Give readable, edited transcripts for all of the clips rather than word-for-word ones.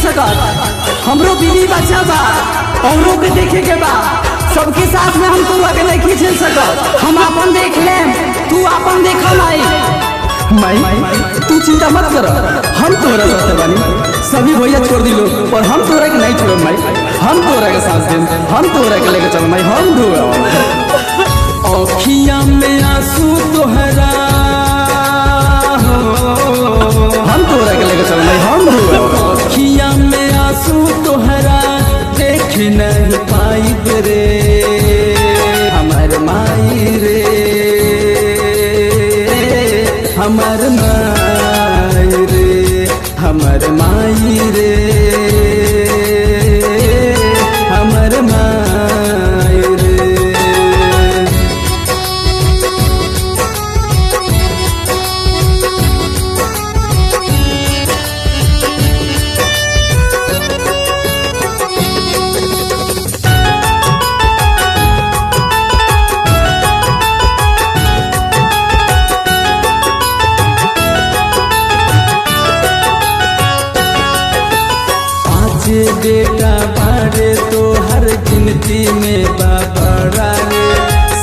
सकत। हमरो बीवी बच्चा बा, औरों के देखे के बा, सबके साथ में हम तोरा के नहीं झेल सकत। हम अपन देख लेम, तू अपन देखा माई तू चिंता मत कर, हम तोरा साथ बानी। सभी भैया छोड़ दिलो और हम तोरा के नहीं छोड़ब माई, हम तोरा के साथ देम, हम तोरा के लेके चल माई। हम दो अखियां में आंसू तोहरा, हम तोरा के लेके चल माई। हम दो अखियां में आंसू तोहरा देख नहीं पाई रे हमार माई रे, हमार माई रे, हमार माई रे, हमार माई रे। बेटा बारे तो हर गिनती में बाबा रे,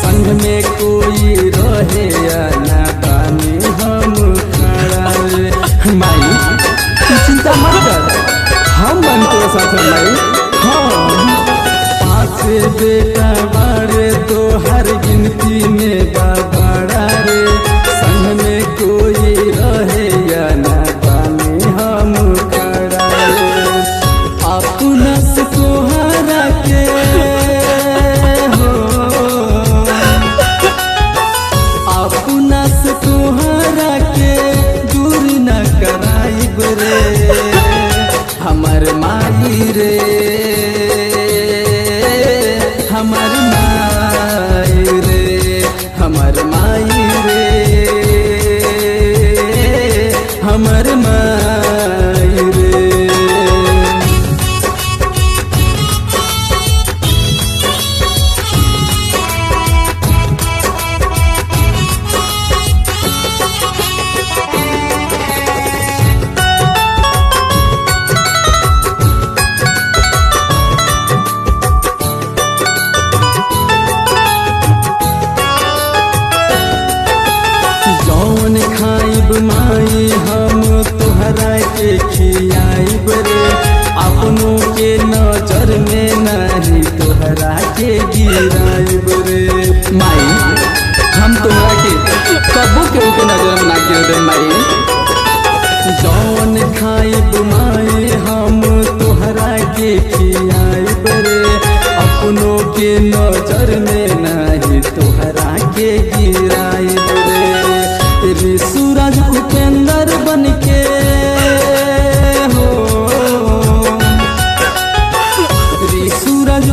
संग में कोई रहे या ना पानी हम खड़ा रे। माई तू चिंता मत कर, हम बन तो साथ माई। हाँ पाँच बेटा बारे तो हर गिनती में बाबा रे, संग में कोई रहे या ना पानी हम खड़ा रे। अपना से तोहरा के हो, अपना से तोहरा के दूर न कराइब रे हमार माई रे, हमार माई रे, हमार माई रे, हमार माई रे। खाइब माई हम तोहरा के खियाइब रे, अपनों के नजर में नहीं तोहरा के गिराइब रे। माई हम तोहरा के कबो केहू के नजर में ना गिर दे माई। जौन खाइब माई हम तोहरा के खियाइब रे, अपनों के नजर में नहीं तोहरा के गिराइब रे। सूरज उपेंद्र बन के हो, सूरज